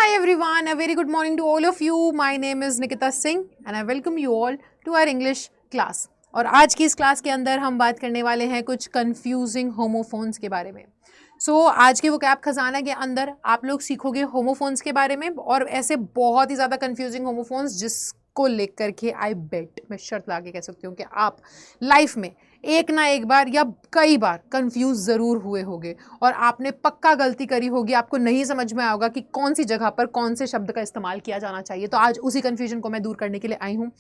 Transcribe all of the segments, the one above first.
Hi everyone, a very good morning to all of you. My name is Nikita Singh and I welcome you all to our English class. और आज की इस class के अंदर हम बात करने वाले हैं कुछ कंफ्यूजिंग होमोफोन्स के बारे में. आज के वोकैब खजाना के अंदर आप लोग सीखोगे होमोफोन्स के बारे में और ऐसे बहुत ही ज़्यादा कंफ्यूजिंग होमोफोन्स जिसको लेकर के आई बेट मैं शर्त ला के कह सकती हूँ कि आप लाइफ में एक ना एक बार या कई बार कंफ्यूज ज़रूर हुए होंगे और आपने पक्का गलती करी होगी. आपको नहीं समझ में आएगा कि कौन सी जगह पर कौन से शब्द का इस्तेमाल किया जाना चाहिए. तो आज उसी कंफ्यूजन को मैं दूर करने के लिए आई हूँ.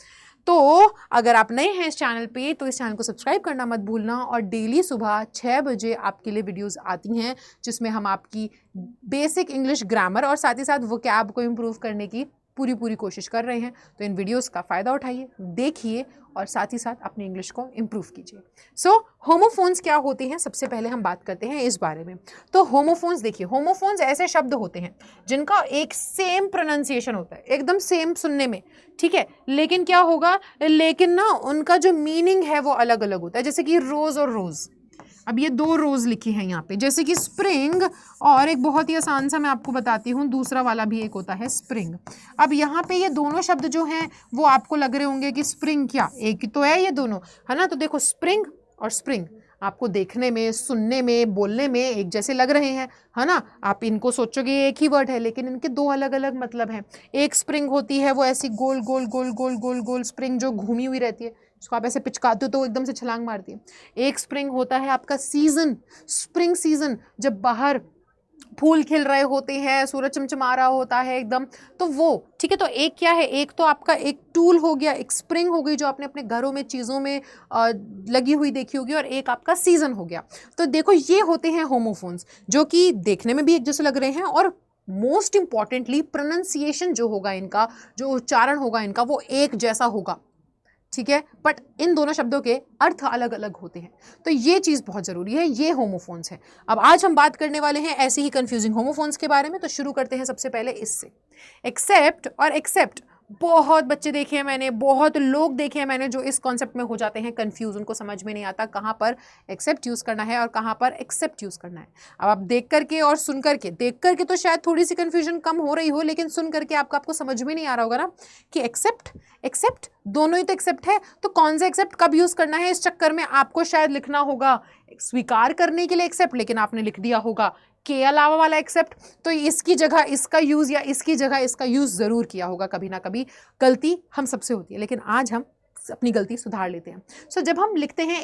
तो अगर आप नए हैं इस चैनल पे तो इस चैनल को सब्सक्राइब करना मत भूलना. और डेली सुबह 6 बजे आपके लिए वीडियोस आती हैं जिसमें हम आपकी बेसिक इंग्लिश ग्रामर और साथ ही साथ वोकैब को इम्प्रूव करने की पूरी कोशिश कर रहे हैं. तो इन वीडियोस का फ़ायदा उठाइए, देखिए और साथ ही साथ अपनी इंग्लिश को इम्प्रूव कीजिए. होमोफोन्स क्या होते हैं, सबसे पहले हम बात करते हैं इस बारे में. तो होमोफोन्स देखिए, होमोफोन्स ऐसे शब्द होते हैं जिनका एक सेम प्रोनाउंसिएशन होता है, एकदम सेम सुनने में, ठीक है. लेकिन क्या होगा, लेकिन ना उनका जो मीनिंग है वो अलग अलग होता है. जैसे कि रोज़ और रोज़, अब ये 2 रोज़ लिखे हैं यहाँ पे, जैसे कि स्प्रिंग और एक बहुत ही आसान सा मैं आपको बताती हूँ दूसरा वाला भी एक होता है स्प्रिंग. अब यहाँ पे ये दोनों शब्द जो हैं वो आपको लग रहे होंगे कि स्प्रिंग क्या एक तो है, ये दोनों है ना. तो देखो स्प्रिंग और स्प्रिंग आपको देखने में, सुनने में, बोलने में एक जैसे लग रहे हैं, है ना. आप इनको सोचोगे एक ही वर्ड है लेकिन इनके 2 अलग अलग मतलब हैं. एक स्प्रिंग होती है वो ऐसी गोल गोल गोल गोल गोल गोल स्प्रिंग जो घूमी हुई रहती है, उसको आप ऐसे पिचकाते हो तो एकदम से छलांग मारती है. एक स्प्रिंग होता है आपका सीजन, स्प्रिंग सीजन, जब बाहर फूल खिल रहे होते हैं, सूरज चमचमा रहा होता है एकदम, तो वो ठीक है. तो एक क्या है, एक तो आपका एक टूल हो गया, एक स्प्रिंग हो गई जो आपने अपने घरों में चीज़ों में लगी हुई देखी होगी, और एक आपका सीजन हो गया. तो देखो ये होते हैं होमोफोन्स जो कि देखने में भी एक जैसे लग रहे हैं और मोस्ट इंपॉर्टेंटली प्रोनाउंसिएशन जो होगा इनका, जो उच्चारण होगा इनका, वो एक जैसा होगा, ठीक है. बट इन दोनों शब्दों के अर्थ अलग अलग होते हैं. तो ये चीज़ बहुत ज़रूरी है. ये होमोफोन्स हैं. अब आज हम बात करने वाले हैं ऐसे ही कंफ्यूजिंग होमोफोन्स के बारे में. तो शुरू करते हैं सबसे पहले इससे. एक्सेप्ट और एक्सेप्ट बहुत बच्चे देखे हैं मैंने, बहुत लोग देखे हैं मैंने जो इस कॉन्सेप्ट में हो जाते हैं कंफ्यूज. उनको समझ में नहीं आता कहाँ पर एक्सेप्ट यूज़ करना है और कहाँ पर एक्सेप्ट यूज़ करना है. अब आप देख करके और सुन करके, देख करके तो शायद थोड़ी सी कंफ्यूजन कम हो रही हो, लेकिन सुन करके आपको समझ में नहीं आ रहा होगा ना कि एक्सेप्ट एक्सेप्ट दोनों ही तो एक्सेप्ट है, तो कौन सा एक्सेप्ट कब यूज़ करना है. इस चक्कर में आपको शायद लिखना होगा स्वीकार करने के लिए एक्सेप्ट, लेकिन आपने लिख दिया होगा के अलावा वाला एक्सेप्ट. तो इसकी जगह इसका यूज़ या इसकी जगह इसका यूज़ ज़रूर किया होगा कभी ना कभी. गलती हम सबसे होती है, लेकिन आज हम अपनी गलती सुधार लेते हैं. जब हम लिखते हैं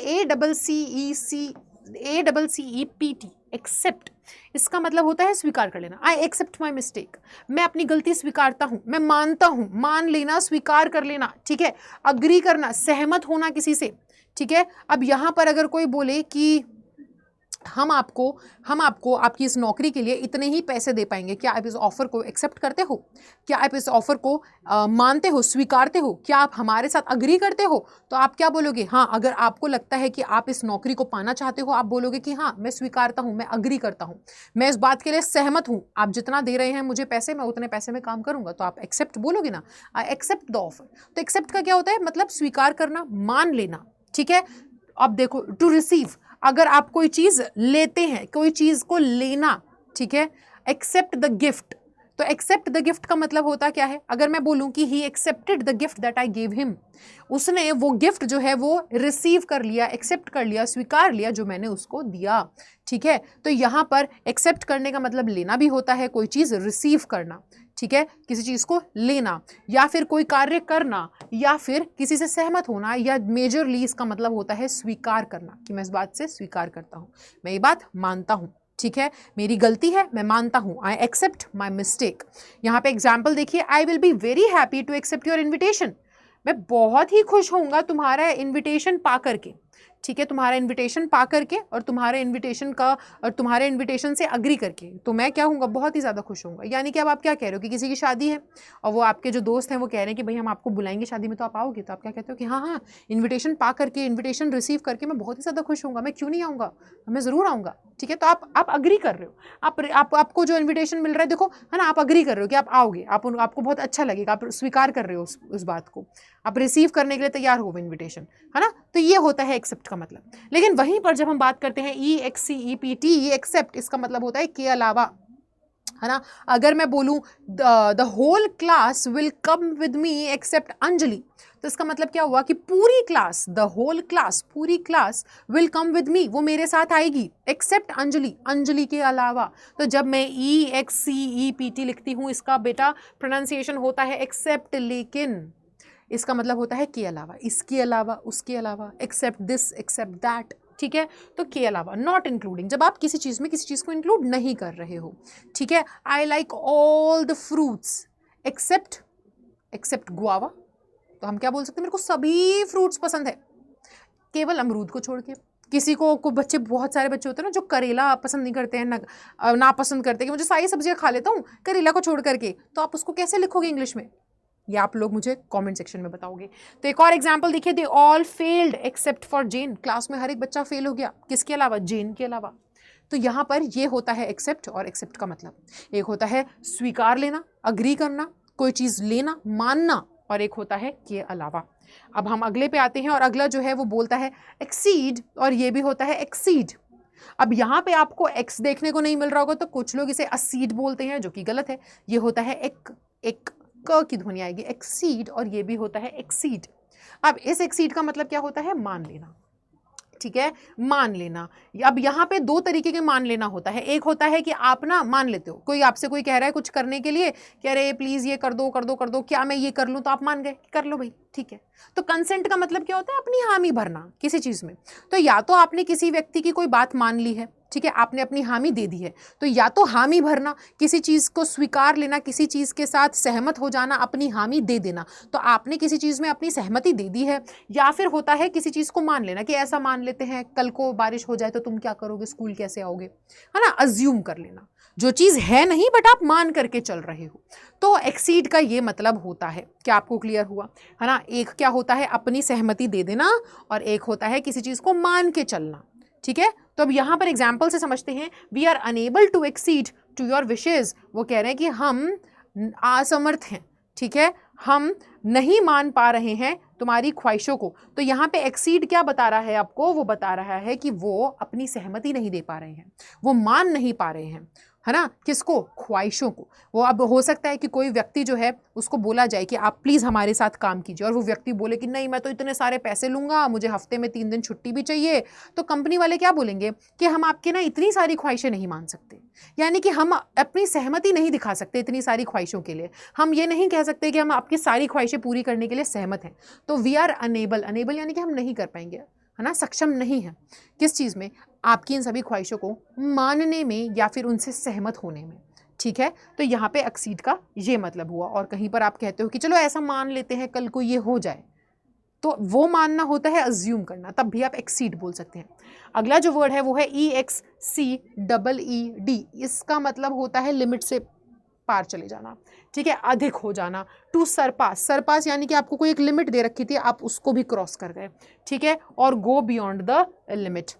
ACCEPT एक्सेप्ट, इसका मतलब होता है स्वीकार कर लेना. आई एक्सेप्ट माई मिस्टेक, मैं अपनी गलती स्वीकारता हूँ, मैं मानता हूँ. मान लेना, स्वीकार कर लेना, ठीक है. अग्री करना, सहमत होना किसी से, ठीक है. अब यहाँ पर अगर कोई बोले कि हम आपको आपकी इस नौकरी के लिए इतने ही पैसे दे पाएंगे, क्या आप इस ऑफर को एक्सेप्ट करते हो, क्या आप इस ऑफर को मानते हो, स्वीकारते हो, क्या आप हमारे साथ अग्री करते हो. तो आप क्या बोलोगे, हाँ. अगर आपको लगता है कि आप इस नौकरी को पाना चाहते हो, आप बोलोगे कि हाँ मैं स्वीकारता हूँ, मैं अग्री करता हूँ, मैं इस बात के लिए सहमत हूँ, आप जितना दे रहे हैं मुझे पैसे, मैं उतने पैसे में काम करूँगा. तो आप एक्सेप्ट बोलोगे ना, आई एक्सेप्ट द ऑफर. तो एक्सेप्ट का क्या होता है, मतलब स्वीकार करना, मान लेना, ठीक है. अब देखो टू रिसीव, अगर आप कोई चीज़ लेते हैं, कोई चीज़ को लेना, ठीक है. एक्सेप्ट द गिफ्ट, तो एक्सेप्ट द गिफ्ट का मतलब होता क्या है. अगर मैं बोलूं कि he accepted the gift that I gave him, उसने वो गिफ्ट जो है वो रिसीव कर लिया, एक्सेप्ट कर लिया, स्वीकार लिया जो मैंने उसको दिया, ठीक है. तो यहाँ पर एक्सेप्ट करने का मतलब लेना भी होता है, कोई चीज़ रिसीव करना, ठीक है, किसी चीज़ को लेना, या फिर कोई कार्य करना, या फिर किसी से सहमत होना, या मेजरली इसका मतलब होता है स्वीकार करना कि मैं इस बात से स्वीकार करता हूँ, मैं ये बात मानता हूँ, ठीक है. मेरी गलती है, मैं मानता हूँ. I accept my mistake. यहाँ पे एग्जाम्पल देखिए, I will be very happy to accept your invitation, मैं बहुत ही खुश होऊंगा तुम्हारा इन्विटेशन पा करके, ठीक है. तुम्हारा इन्विटेशन पा करके और तुम्हारे इन्विटेशन से अग्री करके, तो मैं क्या होऊंगा, बहुत ही ज़्यादा खुश होऊंगा. यानी कि अब आप क्या कह रहे हो कि किसी की शादी है और वो आपके जो दोस्त हैं वो कह रहे हैं कि भाई हम आपको बुलाएंगे शादी में, तो आप आओगे. तो आप क्या कहते हो कि हाँ हाँ, इन्विटेशन पा करके, इन्विटेशन रिसीव करके मैं बहुत ही ज़्यादा खुश होऊंगा, मैं क्यों नहीं आऊँगा, मैं ज़रूर आऊँगा, ठीक है. तो आप अग्री कर रहे हो, आपको जो इन्विटेशन मिल रहा है, देखो है ना, आप अग्री कर रहे हो कि आप आओगे, आपको बहुत अच्छा लगेगा, आप स्वीकार कर रहे हो उस बात को, आप रिसीव करने के लिए तैयार हो इन्विटेशन, है ना. तो ये होता है एक्सेप्ट का मतलब. लेकिन वहीं पर जब हम बात करते हैं EXCEPT, ये एक्सेप्ट, इसका मतलब होता है के अलावा. है ना। अगर मैं बोलूँ the whole class will come with me except Anjali, तो इसका मतलब क्या हुआ कि पूरी क्लास, द होल क्लास, पूरी class will come with me, वो मेरे साथ आएगी, एक्सेप्ट अंजलि, अंजलि के अलावा। तो जब मैं EXCEPT लिखती हूँ, इसका बेटा प्रोनाउंसिएशन होता है एक्सेप्ट, लेकिन इसका मतलब होता है के अलावा, इसके अलावा, उसके अलावा, एक्सेप्ट दिस, एक्सेप्ट दैट, ठीक है। तो के अलावा, नॉट इंक्लूडिंग, जब आप किसी चीज़ में किसी चीज़ को इंक्लूड नहीं कर रहे हो, ठीक है। I like all the fruits except, except guava, तो हम क्या बोल सकते हैं, मेरे को सभी फ्रूट्स पसंद है केवल अमरूद को छोड़ के। किसी को बच्चे, बहुत सारे बच्चे होते हैं ना जो करेला पसंद नहीं करते हैं, ना पसंद करते कि मुझे सारी सब्जियां खा लेता हूँ करेला को छोड़ करके, तो आप उसको कैसे लिखोगे इंग्लिश में, या आप लोग मुझे कमेंट सेक्शन में बताओगे। तो एक और एग्जांपल देखिए, they all failed except for Jane, class में हर एक बच्चा फेल हो गया, किसके अलावा, जेन के अलावा। तो यहाँ पर ये होता है एक्सेप्ट, और एक्सेप्ट का मतलब एक होता है स्वीकार लेना, अग्री करना, कोई चीज़ लेना, मानना, और एक होता है के अलावा। अब हम अगले पे आते हैं, और अगला जो है वो बोलता है एक्सीड, और ये भी होता है एक्सीड। अब यहाँ पे आपको एक्स देखने को नहीं मिल रहा होगा, तो कुछ लोग इसे असीड बोलते हैं, जो कि गलत है। ये होता है एक क की ध्वनि आएगी, एक्सीड, और ये भी होता है एक्सीड। अब इस एक्सीड का मतलब क्या होता है, मान लेना, ठीक है, मान लेना। अब यहाँ पे दो तरीके के मान लेना होता है। एक होता है कि आप ना मान लेते हो, कोई आपसे कोई कह रहा है कुछ करने के लिए, कि अरे प्लीज ये कर दो कर दो कर दो, क्या मैं ये कर लूँ, तो आप मान गए, कर लो भाई, ठीक है। तो कंसेंट का मतलब क्या होता है, अपनी हामी भरना किसी चीज में। तो या तो आपने किसी व्यक्ति की कोई बात मान ली है, ठीक है, आपने अपनी हामी दे दी है, तो या तो हामी भरना, किसी चीज को स्वीकार लेना, किसी चीज के साथ सहमत हो जाना, अपनी हामी दे देना, तो आपने किसी चीज में अपनी सहमति दे दी है। या फिर होता है किसी चीज को मान लेना, कि ऐसा मान लेते हैं कल को बारिश हो जाए तो तुम क्या करोगे, स्कूल कैसे आओगे, है ना, अज्यूम कर लेना, जो चीज है नहीं बट आप मान करके चल रहे हो। तो एक्सीड का ये मतलब होता है, क्या आपको क्लियर हुआ, है ना। एक क्या होता है, अपनी सहमति दे देना, और एक होता है किसी चीज को मान के चलना, ठीक है। तो अब यहां पर एग्जाम्पल से समझते हैं, we are unable to exceed to your wishes, वो कह रहे हैं कि हम असमर्थ हैं, ठीक है, हम नहीं मान पा रहे हैं तुम्हारी ख्वाहिशों को। तो यहाँ पे एक्सीड क्या बता रहा है आपको, वो बता रहा है कि वो अपनी सहमति नहीं दे पा रहे हैं, वो मान नहीं पा रहे हैं, है ना, किसको, ख्वाहिशों को। वो अब हो सकता है कि कोई व्यक्ति जो है उसको बोला जाए कि आप प्लीज़ हमारे साथ काम कीजिए, और वो व्यक्ति बोले कि नहीं मैं तो इतने सारे पैसे लूँगा, मुझे हफ्ते में 3 दिन छुट्टी भी चाहिए। तो कंपनी वाले क्या बोलेंगे कि हम आपके ना इतनी सारी ख्वाहिशें नहीं मान सकते, यानी कि हम अपनी सहमति नहीं दिखा सकते इतनी सारी ख्वाहिशों के लिए, हम ये नहीं कह सकते कि हम आपकी सारी ख्वाहिशें पूरी करने के लिए सहमत हैं। तो वी आर अनेबल, अनेबल यानी कि हम नहीं कर पाएंगे, है ना, सक्षम नहीं है किस चीज़ में, आपकी इन सभी ख्वाहिशों को मानने में या फिर उनसे सहमत होने में, ठीक है। तो यहाँ पे एक्सीड का ये मतलब हुआ। और कहीं पर आप कहते हो कि चलो ऐसा मान लेते हैं कल को ये हो जाए, तो वो मानना होता है अज्यूम करना, तब भी आप एक्सीड बोल सकते हैं। अगला जो वर्ड है वो है EXCEED, इसका मतलब होता है लिमिट से पार चले जाना, ठीक है, अधिक हो जाना। टू सरपास, सरपास यानी कि आपको कोई एक लिमिट दे रखी थी, आप उसको भी क्रॉस कर गए, ठीक है। और गो बियॉन्ड द लिमिट।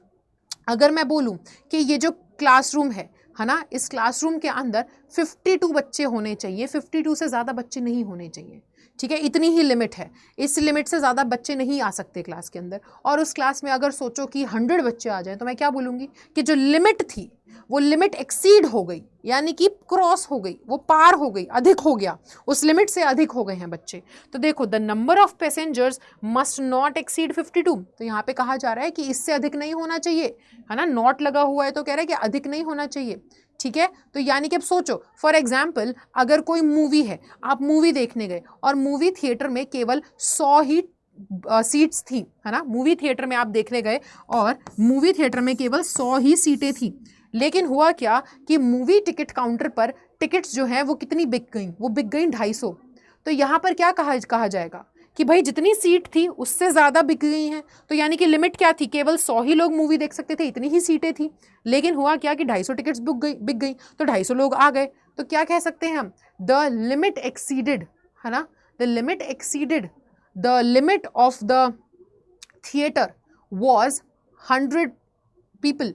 अगर मैं बोलूं कि ये जो क्लासरूम है ना, इस क्लासरूम के अंदर 52 बच्चे होने चाहिए, 52 से ज़्यादा बच्चे नहीं होने चाहिए, ठीक है, इतनी ही लिमिट है, इस लिमिट से ज़्यादा बच्चे नहीं आ सकते क्लास के अंदर। और उस क्लास में अगर सोचो कि 100 बच्चे आ जाएं, तो मैं क्या बोलूँगी कि जो लिमिट थी वो लिमिट एक्सीड हो गई, यानी कि क्रॉस हो गई, वो पार हो गई, अधिक हो गया, उस लिमिट से अधिक हो गए हैं बच्चे। तो देखो, the number of passengers must not exceed 52, तो यहाँ पे कहा जा रहा है कि इससे अधिक नहीं होना चाहिए, है ना, नॉट लगा हुआ है तो कह रहा है कि अधिक नहीं होना चाहिए, ठीक है। तो यानी कि अब सोचो, फॉर एग्जाम्पल अगर कोई मूवी है, आप मूवी देखने गए और मूवी थिएटर में केवल 100 ही सीट्स थी, है ना, मूवी थिएटर में आप देखने गए और मूवी थिएटर में केवल 100 ही सीटें थी, लेकिन हुआ क्या कि मूवी टिकट काउंटर पर टिकट्स जो हैं वो कितनी बिक गई, वो बिक गई 250। तो यहाँ पर क्या कहा जाएगा कि भाई जितनी सीट थी उससे ज़्यादा बिक गई हैं। तो यानी कि लिमिट क्या थी, केवल 100 ही लोग मूवी देख सकते थे, इतनी ही सीटें थी, लेकिन हुआ क्या कि 250 टिकट्स बिक गई, तो 250 लोग आ गए। तो क्या कह सकते हैं हम, द लिमिट एक्सीडेड, है ना, the limit exceeded, the limit of the theatre was 100 people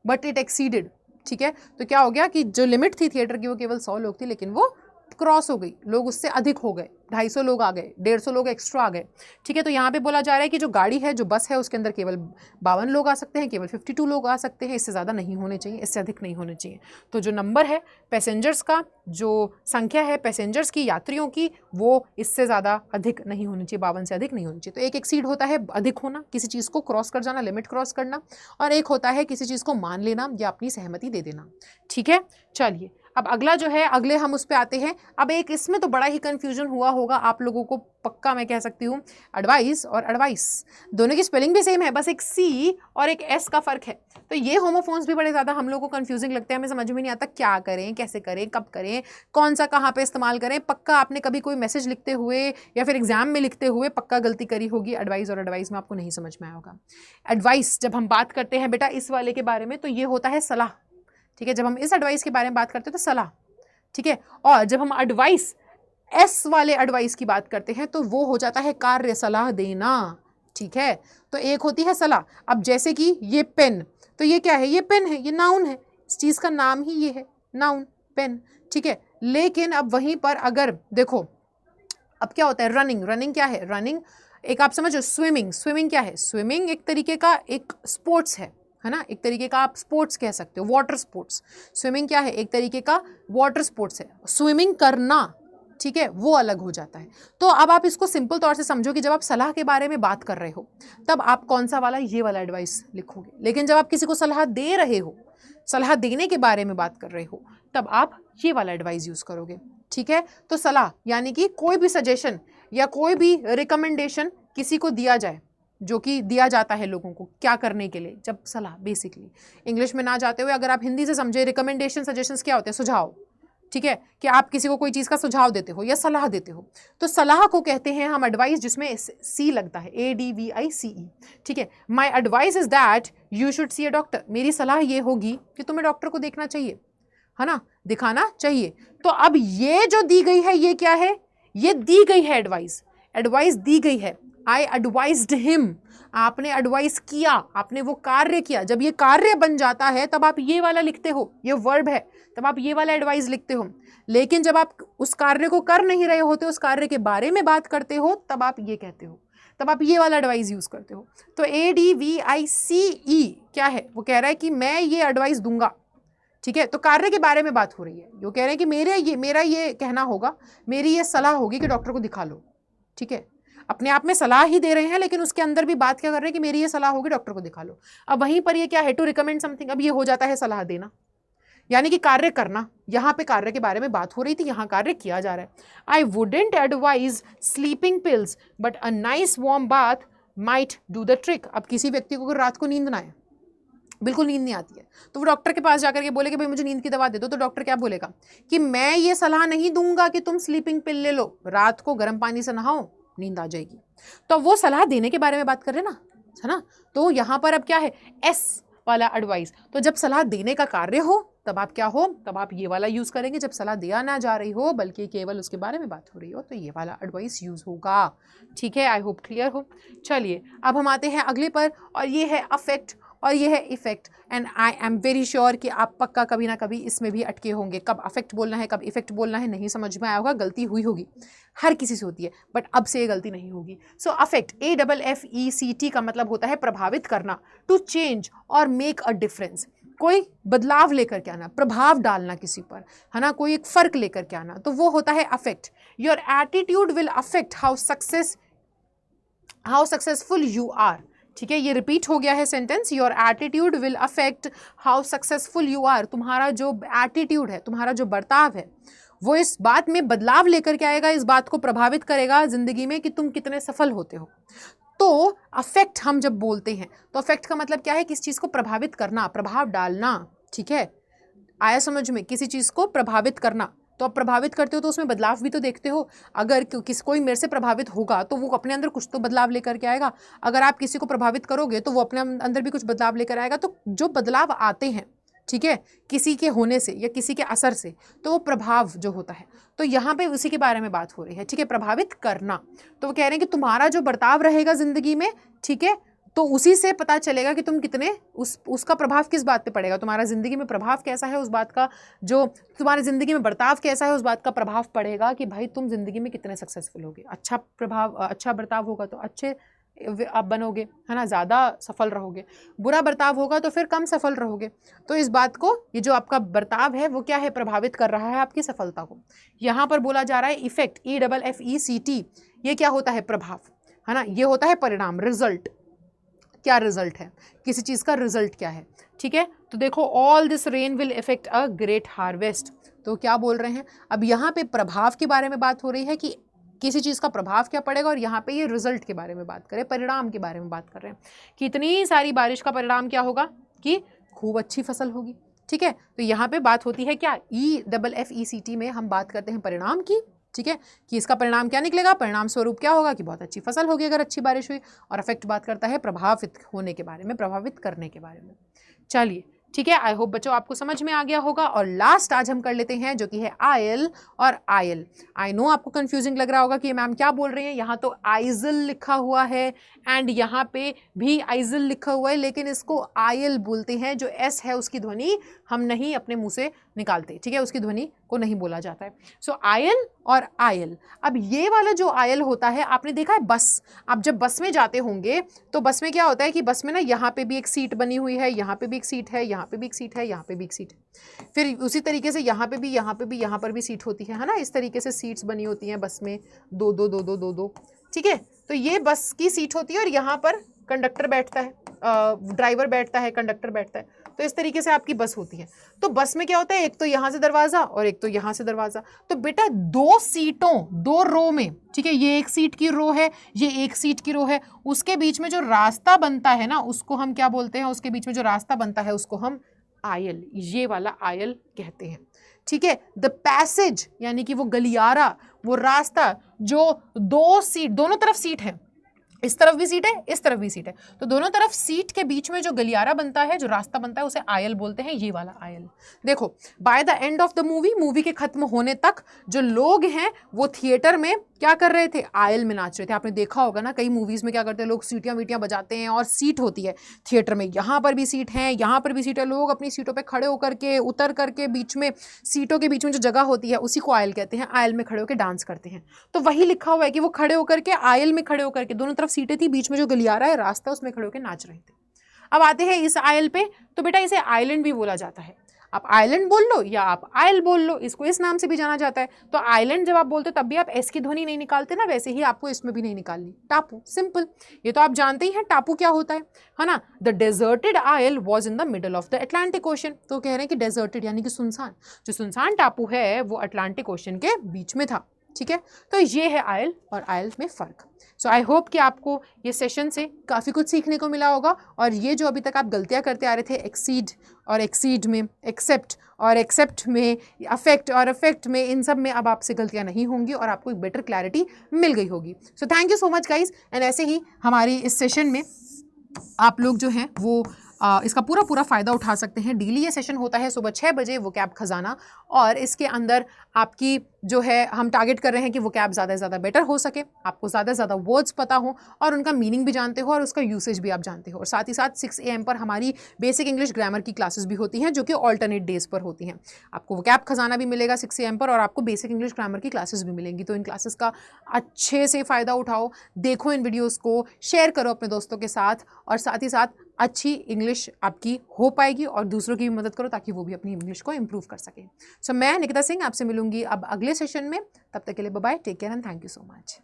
but it exceeded, ठीक है। तो क्या हो गया कि जो लिमिट थी थिएटर की वो केवल 100 लोग थी, लेकिन वो क्रॉस हो गई, लोग उससे अधिक हो गए, 250 लोग आ गए, 150 लोग एक्स्ट्रा आ गए, ठीक है, तो यहाँ पे बोला जा रहा है कि जो गाड़ी है, जो बस है, उसके अंदर केवल 52 लोग आ सकते हैं, केवल 52 लोग आ सकते हैं, इससे ज़्यादा नहीं होने चाहिए, इससे अधिक नहीं होने चाहिए। तो जो नंबर है पैसेंजर्स का, जो संख्या है पैसेंजर्स की, यात्रियों की, वो इससे ज़्यादा अधिक नहीं होनी चाहिए, 52 से अधिक नहीं होनी चाहिए। तो एक एक्सीड होता है अधिक होना, किसी चीज़ को क्रॉस कर जाना, लिमिट क्रॉस करना, और एक होता है किसी चीज़ को मान लेना या अपनी सहमति दे देना, ठीक है। चलिए अब अगला जो है, अगले हम उस पे आते हैं। अब एक इसमें तो बड़ा ही कंफ्यूजन हुआ होगा आप लोगों को, पक्का मैं कह सकती हूँ। एडवाइस और एडवाइस दोनों की स्पेलिंग भी सेम है, बस एक सी और एक एस का फ़र्क है। तो ये होमोफोन्स भी बड़े ज़्यादा हम लोग को कंफ्यूजिंग लगते हैं, हमें समझ में नहीं आता क्या करें, कैसे करें, कब करें, कौन सा कहाँ पे इस्तेमाल करें। पक्का आपने कभी कोई मैसेज लिखते हुए या फिर एग्जाम में लिखते हुए पक्का गलती करी होगी, एडवाइस और एडवाइस में आपको नहीं समझ में आया होगा। एडवाइस जब हम बात करते हैं बेटा इस वाले के बारे में, तो ये होता है सलाह, ठीक है। जब हम इस एडवाइस के बारे में बात करते हैं तो सलाह, ठीक है। और जब हम एडवाइस एस वाले एडवाइस की बात करते हैं तो वो हो जाता है कार्य, सलाह देना, ठीक है। तो एक होती है सलाह। अब जैसे कि ये पेन, तो ये क्या है, ये पेन है, ये नाउन है, इस चीज़ का नाम ही ये है, नाउन, पेन, ठीक है। लेकिन अब वहीं पर अगर देखो, अब क्या होता है, रनिंग, रनिंग क्या है, रनिंग एक आप समझो, स्विमिंग, स्विमिंग क्या है, स्विमिंग एक तरीके का एक स्पोर्ट्स है ना, एक तरीके का आप स्पोर्ट्स कह सकते हो, वाटर स्पोर्ट्स। स्विमिंग क्या है, एक तरीके का वाटर स्पोर्ट्स है। स्विमिंग करना, ठीक है, वो अलग हो जाता है। तो अब आप इसको सिंपल तौर से समझो कि जब आप सलाह के बारे में बात कर रहे हो तब आप कौन सा वाला, ये वाला एडवाइस लिखोगे। लेकिन जब आप किसी को सलाह दे रहे हो, सलाह देने के बारे में बात कर रहे हो, तब आप ये वाला एडवाइस यूज़ करोगे, ठीक है। तो सलाह यानी कि कोई भी सजेशन या कोई भी रिकमेंडेशन किसी को दिया जाए, जो कि दिया जाता है लोगों को क्या करने के लिए, जब सलाह, बेसिकली इंग्लिश में ना जाते हुए अगर आप हिंदी से समझे, रिकमेंडेशन, सजेशंस क्या होते हैं, सुझाव, ठीक है, कि आप किसी को कोई चीज़ का सुझाव देते हो या सलाह देते हो। तो सलाह को कहते हैं हम एडवाइस, जिसमें सी लगता है, ADVICE, ठीक है। My advice is that you should see a doctor, मेरी सलाह ये होगी कि तुम्हें डॉक्टर को देखना चाहिए, है ना, दिखाना चाहिए। तो अब ये जो दी गई है, ये क्या है, ये दी गई है एडवाइस, एडवाइस दी गई है। आई एडवाइज्ड हिम, आपने एडवाइस किया, आपने वो कार्य किया। जब ये कार्य बन जाता है तब आप ये वाला लिखते हो, ये वर्ब है, तब आप ये वाला एडवाइस लिखते हो। लेकिन जब आप उस कार्य को कर नहीं रहे होते, उस कार्य के बारे में बात करते हो, तब आप ये कहते हो, तब आप ये वाला एडवाइस यूज करते हो। तो ADVICE क्या है, वो कह रहा है कि मैं ये एडवाइस दूंगा, ठीक है। तो कार्य के बारे में बात हो रही है, वो कह रहे हैं कि मेरा ये कहना होगा, मेरी ये सलाह होगी कि डॉक्टर को दिखा लो, ठीक है। अपने आप में सलाह ही दे रहे हैं, लेकिन उसके अंदर भी बात क्या कर रहे हैं कि मेरी ये सलाह होगी, डॉक्टर को दिखा लो। अब वहीं पर ये क्या है, टू रिकमेंड समथिंग, अब ये हो जाता है सलाह देना, यानी कि कार्य करना। यहाँ पे कार्य के बारे में बात हो रही थी, यहाँ कार्य किया जा रहा है। I wouldn't advise sleeping pills but a nice warm bath might do the trick. अब किसी व्यक्ति को अगर रात को नींद ना आए, बिल्कुल नींद नहीं आती है, तो वो डॉक्टर के पास जाकर के बोले कि भाई मुझे नींद की दवा दे दो, तो डॉक्टर क्या बोलेगा कि मैं ये सलाह नहीं दूंगा कि तुम स्लीपिंग पिल ले लो, रात को गर्म पानी से नहाओ, नींद आ जाएगी। तो वो सलाह देने के बारे में बात कर रहे हैं ना, है ना। तो यहाँ पर अब क्या है, एस वाला एडवाइस। तो जब सलाह देने का कार्य हो तब आप क्या हो, तब आप ये वाला यूज करेंगे। जब सलाह दिया ना जा रही हो बल्कि केवल उसके बारे में बात हो रही हो, तो ये वाला एडवाइस यूज होगा, ठीक है। आई होप क्लियर हो। चलिए अब हम आते हैं अगले पर, और ये है अफेक्ट और ये है effect. And I am very sure कि आप पक्का कभी ना कभी इसमें भी अटके होंगे, कब अफेक्ट बोलना है, कब इफेक्ट बोलना है, नहीं समझ में आया होगा, गलती हुई होगी, हर किसी से होती है, बट अब से ये गलती नहीं होगी। सो अफेक्ट, AFFECT का मतलब होता है प्रभावित करना, टू चेंज और मेक अ डिफरेंस, कोई बदलाव लेकर के आना, प्रभाव डालना किसी पर, है ना, कोई एक फर्क लेकर के आना, तो वो होता है affect. Your attitude will affect how successful you are, ठीक है। ये रिपीट हो गया है sentence, your attitude will affect how successful you are. तुम्हारा जो एटीट्यूड है, तुम्हारा जो बर्ताव है, वो इस बात में बदलाव लेकर के आएगा, इस बात को प्रभावित करेगा जिंदगी में कि तुम कितने सफल होते हो। तो अफेक्ट हम जब बोलते हैं तो अफेक्ट का मतलब क्या है, किस चीज़ को प्रभावित करना, प्रभाव डालना, ठीक है। आया समझ में, किसी चीज़ को प्रभावित करना। तो आप प्रभावित करते हो तो उसमें बदलाव भी तो देखते हो। अगर कोई मेरे से प्रभावित होगा तो वो अपने अंदर कुछ तो बदलाव लेकर के आएगा। अगर आप किसी को प्रभावित करोगे तो वो अपने अंदर भी कुछ बदलाव लेकर आएगा। तो जो बदलाव आते हैं, ठीक है, किसी के होने से या किसी के असर से, तो वो प्रभाव जो होता है, तो यहाँ पे उसी के बारे में बात हो रही है, ठीक है, प्रभावित करना। तो वो कह रहे हैं कि तुम्हारा जो बर्ताव रहेगा जिंदगी में, ठीक है, तो उसी से पता चलेगा कि तुम कितने उसका प्रभाव किस बात पे पड़ेगा, तुम्हारा ज़िंदगी में प्रभाव कैसा है उस बात का, जो तुम्हारी ज़िंदगी में बर्ताव कैसा है उस बात का प्रभाव पड़ेगा कि भाई तुम ज़िंदगी में कितने सक्सेसफुल होगे। अच्छा प्रभाव, अच्छा बर्ताव होगा तो अच्छे आप बनोगे, है ना, ज़्यादा सफल रहोगे। बुरा बर्ताव होगा तो फिर कम सफल रहोगे। तो इस बात को, ये जो आपका बर्ताव है वो क्या है, प्रभावित कर रहा है आपकी सफलता को। यहाँ पर बोला जा रहा है इफेक्ट, EFFECT, ये क्या होता है, प्रभाव, है ना, ये होता है परिणाम, रिजल्ट। क्या रिजल्ट है, किसी चीज़ का रिजल्ट क्या है, ठीक है। तो देखो, all this rain will effect a great harvest. तो क्या बोल रहे हैं, अब यहाँ पे प्रभाव के बारे में बात हो रही है कि किसी चीज़ का प्रभाव क्या पड़ेगा, और यहाँ पे ये रिजल्ट के बारे में बात करें, परिणाम के बारे में बात कर रहे हैं कि इतनी सारी बारिश का परिणाम क्या होगा कि खूब अच्छी फसल होगी, ठीक है। तो यहाँ पे बात होती है क्या, EFFECT में हम बात करते हैं परिणाम की, ठीक है, कि इसका परिणाम क्या निकलेगा, परिणाम स्वरूप क्या होगा कि बहुत अच्छी फसल होगी अगर अच्छी बारिश हुई। और अफेक्ट बात करता है प्रभावित होने के बारे में, प्रभावित करने के बारे में। चलिए, ठीक है, आई होप बच्चों आपको समझ में आ गया होगा। और लास्ट आज हम कर लेते हैं जो कि है आयल और आयल। आई नो आपको कंफ्यूजिंग लग रहा होगा कि मैम क्या बोल रही हैं, यहाँ तो आइजल लिखा हुआ है एंड यहाँ पे भी आइजल लिखा हुआ है, लेकिन इसको आयल बोलते हैं। जो एस है उसकी ध्वनि हम नहीं अपने मुंह से निकालते, ठीक है, उसकी ध्वनि को नहीं बोला जाता है। सो आयल और आयल। अब ये वाला जो आयल होता है, आपने देखा है बस, आप जब बस में जाते होंगे तो बस में क्या होता है कि बस में ना यहाँ पे भी एक सीट बनी हुई है, यहाँ पे भी एक सीट है, यहाँ पे भी एक सीट है, यहाँ पे भी एक सीट है, फिर उसी तरीके से यहाँ पे भी, यहाँ पे भी, यहाँ पर भी सीट होती है ना, इस तरीके से सीट्स बनी होती हैं बस में, दो दो दो दो दो दो, ठीक है। तो ये बस की सीट होती है और यहाँ पर कंडक्टर बैठता है, ड्राइवर बैठता है, कंडक्टर बैठता है। तो इस तरीके से आपकी बस होती है। तो बस में क्या होता है, एक तो यहाँ से दरवाज़ा और एक तो यहाँ से दरवाज़ा। तो बेटा दो सीटों, दो रो में, ठीक है, ये एक सीट की रो है, ये एक सीट की रो है, उसके बीच में जो रास्ता बनता है ना उसको हम क्या बोलते हैं, उसके बीच में जो रास्ता बनता है उसको हम आयल, ये वाला आयल कहते हैं, ठीक है। द पैसेज यानी कि वो गलियारा, वो रास्ता जो दो सीट, दोनों तरफ सीट है, इस तरफ भी सीट है, इस तरफ भी सीट है, तो दोनों तरफ सीट के बीच में जो गलियारा बनता है, जो रास्ता बनता है, उसे आयल बोलते हैं, ये वाला आयल। देखो, by the end of the movie, movie के खत्म होने तक जो लोग हैं वो थिएटर में क्या कर रहे थे, आयल में नाच रहे थे। आपने देखा होगा ना, कई मूवीज में क्या करते हैं लोग, सीटियां वीटियां बजाते हैं और सीट होती है थिएटर में, यहाँ पर भी सीट है, यहाँ पर भी सीट है, लोग अपनी सीटों पर खड़े होकर के, उतर करके, बीच में सीटों के बीच में जो जगह होती है उसी को आयल कहते हैं, आयल में खड़े होकर डांस करते हैं। तो वही लिखा हुआ है कि वो खड़े होकर के, आयल में खड़े होकर के, दोनों तरफ सीटें थी, बीच में जो गलियारा है, रास्ता, उसमें खड़े होकर नाच रहे थे। अब आते हैं इस आयल पे, तो बेटा इसे आइलैंड भी बोला जाता है। आप आइलैंड बोल लो या आप आयल बोल लो, इसको इस नाम से भी जाना जाता है। तो आइलैंड जब आप बोलते हो तब भी आप एस की ध्वनि नहीं निकालते ना, वैसे ही आपको इसमें भी नहीं निकालनी। टापू, सिंपल, ये तो आप जानते ही हैं टापू क्या होता है ना। The deserted oil was in the middle of the Atlantic ocean. तो कह रहे हैं कि डेजर्टेड यानी कि सुनसान, जो सुनसान टापू है वो अटलांटिक ओशन के बीच में था, ठीक है। तो ये है आयल और आयल में फ़र्क। सो आई होप कि आपको ये सेशन से काफ़ी कुछ सीखने को मिला होगा। और ये जो अभी तक आप गलतियां करते आ रहे थे, एक्सीड और एक्सीड में, एक्सेप्ट और एक्सेप्ट में, अफेक्ट और अफेक्ट में, इन सब में अब आपसे गलतियां नहीं होंगी और आपको एक बेटर क्लैरिटी मिल गई होगी। So thank you so much guys. And ऐसे ही हमारी इस सेशन में आप लोग जो हैं वो इसका पूरा फ़ायदा उठा सकते हैं। डेली ये सेशन होता है सुबह 6 बजे, वो कैब खजाना, और इसके अंदर आपकी जो है हम टारगेट कर रहे हैं कि वो कैब ज़्यादा से ज़्यादा बेटर हो सके, आपको ज़्यादा से ज़्यादा वर्ड्स पता हो और उनका मीनिंग भी जानते हो और उसका यूसेज भी आप जानते हो। और साथ ही साथ 6 AM पर हमारी बेसिक इंग्लिश ग्रामर की क्लासेस भी होती हैं जो कि ऑल्टरनेट डेज पर होती हैं। आपको वो कैब खजाना भी मिलेगा 6 AM पर और आपको बेसिक इंग्लिश ग्रामर की क्लासेस भी मिलेंगी। तो इन क्लासेस का अच्छे से फ़ायदा उठाओ, देखो इन वीडियोज़ को, शेयर करो अपने दोस्तों के साथ, और साथ ही साथ अच्छी इंग्लिश आपकी हो पाएगी और दूसरों की भी मदद करो ताकि वो भी अपनी इंग्लिश को इम्प्रूव कर सकें। सो मैं निकिता सिंह आपसे मिलूंगी अब अगले सेशन में। तब तक के लिए bye bye, take care and thank you so much.